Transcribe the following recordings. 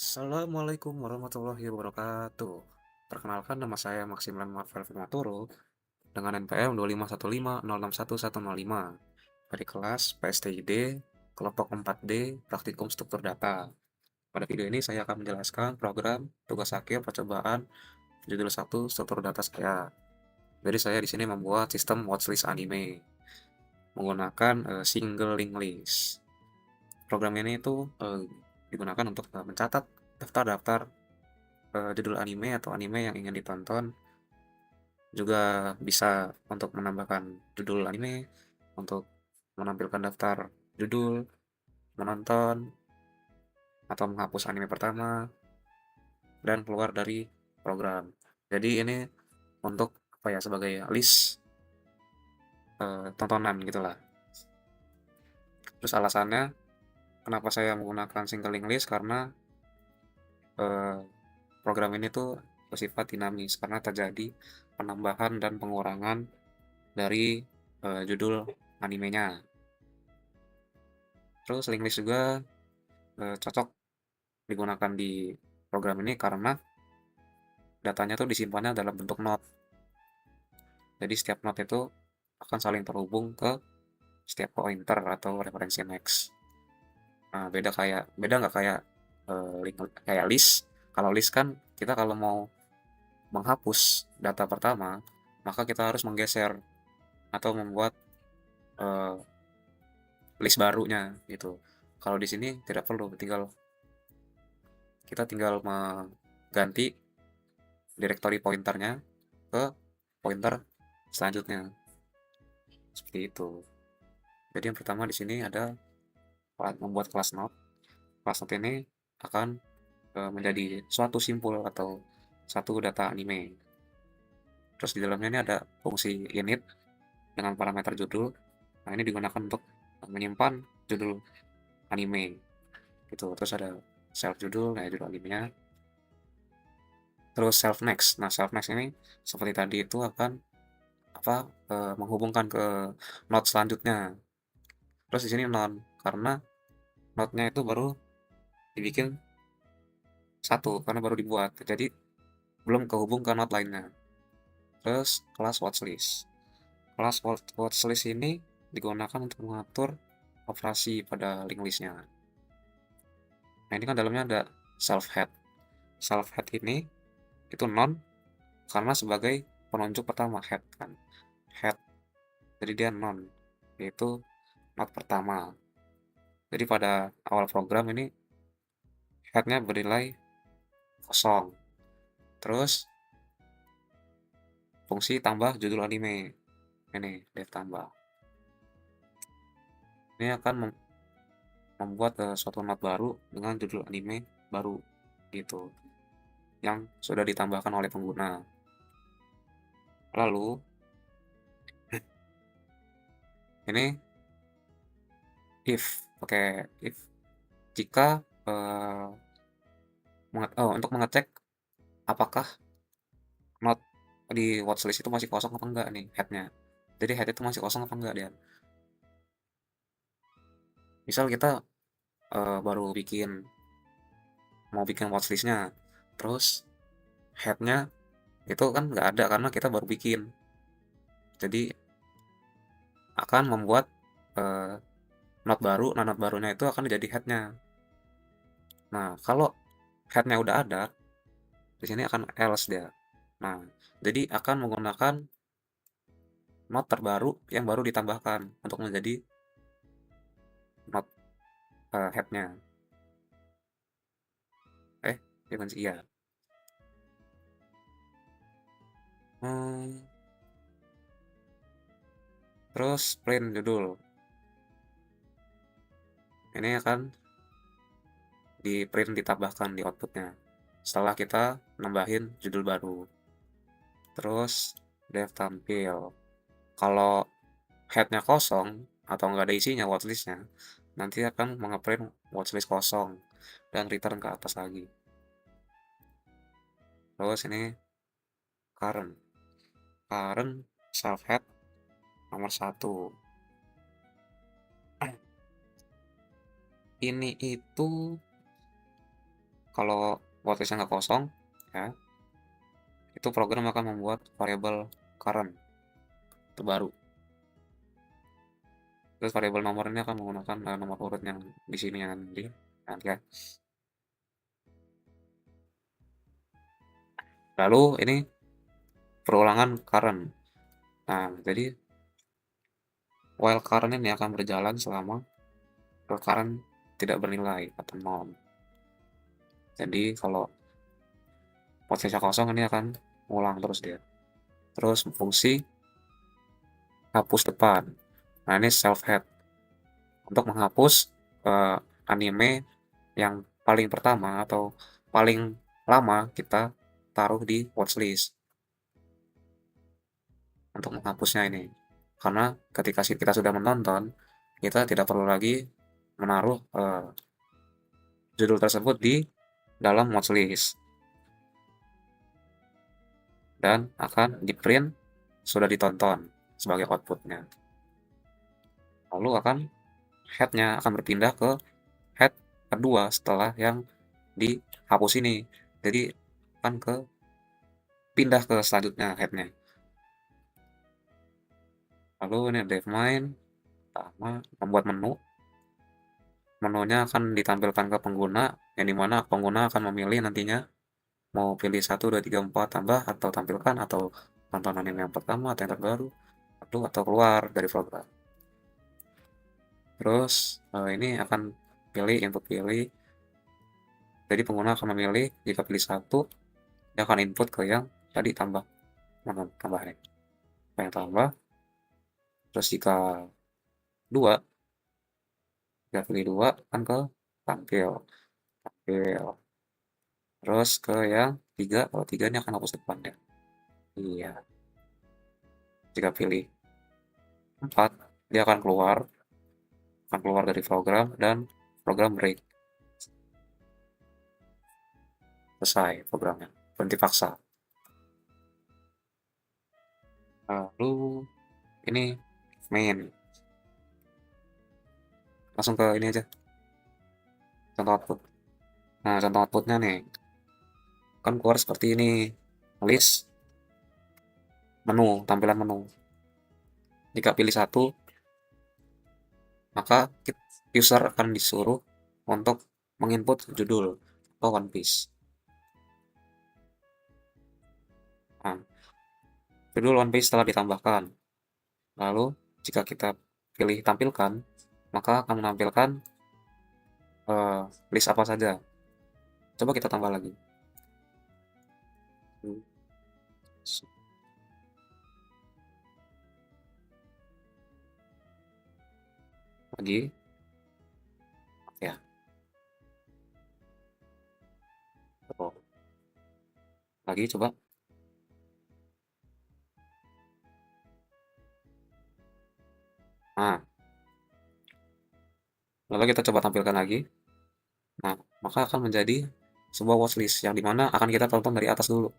Assalamualaikum warahmatullahi wabarakatuh. Perkenalkan nama saya Maximilian Marvel Fimaturo dengan NPM 2515061105 dari kelas PSTID kelompok 4D Praktikum Struktur Data. Pada video ini saya akan menjelaskan program tugas akhir percobaan judul 1 struktur data saya. Jadi saya di sini membuat sistem watchlist anime menggunakan single link list. Program ini itu digunakan untuk mencatat daftar-daftar judul anime atau anime yang ingin ditonton, juga bisa untuk menambahkan judul anime, untuk menampilkan daftar judul, menonton, atau menghapus anime pertama, dan keluar dari program. Jadi ini untuk apa ya, sebagai list tontonan gitulah. Terus alasannya kenapa saya menggunakan single link list, karena eh, program ini tuh bersifat dinamis karena terjadi penambahan dan pengurangan dari judul animenya. Terus link list juga cocok digunakan di program ini karena datanya tuh disimpannya dalam bentuk note. Jadi setiap note itu akan saling terhubung ke setiap pointer atau referensi next. Nah, beda nggak kayak kayak list. Kalau list kan kita kalau mau menghapus data pertama, maka kita harus menggeser atau membuat eh, list barunya gitu. Kalau di sini tidak perlu, kita tinggal mengganti directory pointernya ke pointer selanjutnya. Seperti itu. Jadi yang pertama di sini ada membuat class node. Class node ini akan menjadi suatu simpul atau satu data anime. Terus di dalamnya ini ada fungsi init dengan parameter judul. Nah, ini digunakan untuk menyimpan judul anime gitu. Terus ada self judul, nah judul animenya. Terus self next. Nah, self next ini seperti tadi itu akan apa menghubungkan ke node selanjutnya. Terus di sini non karena node-nya itu baru dibikin satu karena baru dibuat. Jadi belum kehubung ke node lainnya. Terus kelas watchlist. Kelas watchlist ini digunakan untuk mengatur operasi pada link listnya. Nah, ini kan dalamnya ada self head. Self head ini itu non karena sebagai penunjuk pertama head kan. Head. Jadi dia non, yaitu node pertama. Jadi pada awal program ini headnya bernilai kosong. Terus fungsi tambah judul anime. Ini def tambah. Ini akan membuat suatu node baru dengan judul anime baru gitu yang sudah ditambahkan oleh pengguna. Lalu ini if pakai if jika untuk mengecek apakah node di watchlist itu masih kosong apa enggak nih headnya. Jadi head itu masih kosong apa enggak dia. Misal kita baru mau bikin watchlistnya, terus headnya itu kan nggak ada karena kita baru bikin. Jadi akan membuat eh, node baru, nah node barunya itu akan jadi headnya. Nah, kalau headnya udah ada, di sini akan else dia. Nah, jadi akan menggunakan node terbaru yang baru ditambahkan untuk menjadi node headnya. Ya kan sih, iya. Hmm, terus print judul. Ini akan di print ditambahkan di outputnya. Setelah kita nambahin judul baru. Terus def tampil. Kalau headnya kosong atau nggak ada isinya watchlistnya, nanti akan mengeprint watchlist kosong dan return ke atas lagi. Terus ini current. Current self head nomor satu. Ini itu Kalau watchlist-nya nggak kosong, ya, itu program akan membuat variabel current itu baru. Terus variabel nomor ini akan menggunakan nomor urut yang di sini yang nanti ya. Lalu ini perulangan current. Nah, jadi while current ini akan berjalan selama current tidak bernilai atau nol. Jadi kalau watchlist-nya kosong ini akan ngulang terus dia. Terus fungsi hapus depan. Nah, ini self head untuk menghapus anime yang paling pertama atau paling lama kita taruh di watchlist untuk menghapusnya ini. Karena ketika kita sudah menonton, kita tidak perlu lagi menaruh judul tersebut di dalam watchlist dan akan di print sudah ditonton sebagai outputnya. Lalu headnya akan berpindah ke head kedua setelah yang dihapus ini. Jadi akan pindah ke selanjutnya headnya. Lalu ini DevMind pertama membuat menu. Menunya akan ditampilkan ke pengguna, yang dimana pengguna akan memilih nantinya mau pilih 1, 2, 3, 4 tambah atau tampilkan atau tonton anime yang pertama atau yang terbaru atau keluar dari program. Terus ini akan input pilih. Jadi pengguna akan memilih jika pilih 1, dia akan input ke yang tadi tambah tambahnya. Yang tambah. Terus jika 2, jika pilih 2 kan ke tampil. Terus ke yang 3, kalau 3 ini akan hapus depannya. Iya. Jika pilih 4, dia akan keluar dari program dan program break. Selesai programnya. Berhenti paksa. Lalu ini main. Langsung ke ini aja. Contoh output. Nah, contoh outputnya nih. Kan keluar seperti ini. List. Menu, tampilan menu. Jika pilih 1, maka user akan disuruh untuk menginput judul atau One Piece. Nah, judul One Piece telah ditambahkan. Lalu, jika kita pilih tampilkan, maka akan menampilkan list apa saja. Coba kita tambah lagi. Lagi. Ya. Oh. Lagi coba. Nah. Lalu kita coba tampilkan lagi. Nah, maka akan menjadi sebuah watchlist yang dimana akan kita tonton dari atas dulu.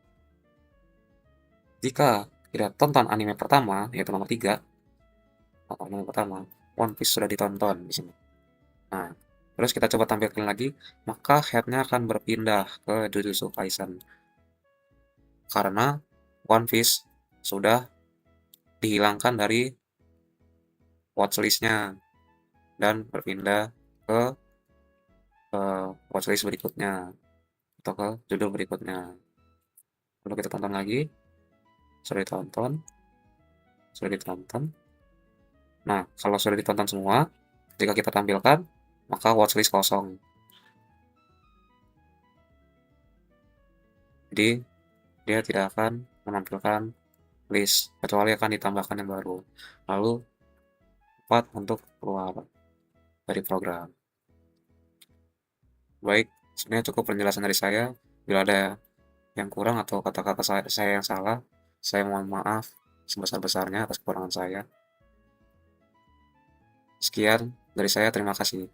Jika kita tonton anime pertama, yaitu nomor 3, anime pertama, One Piece sudah ditonton di sini. Nah, terus kita coba tampilkan lagi, maka headnya akan berpindah ke Jujutsu Kaisen. Karena One Piece sudah dihilangkan dari watchlist-nya dan berpindah ke watchlist berikutnya atau ke judul berikutnya. Lalu kita tonton lagi, sudah ditonton. Nah, kalau sudah ditonton semua, jika kita tampilkan, maka watchlist kosong. Jadi, dia tidak akan menampilkan list, kecuali akan ditambahkan yang baru. Lalu, tepat untuk keluar dari program. Baik, sebenarnya cukup penjelasan dari saya. Bila ada yang kurang atau kata-kata saya yang salah, saya mohon maaf sebesar-besarnya atas kekurangan saya. Sekian dari saya, terima kasih.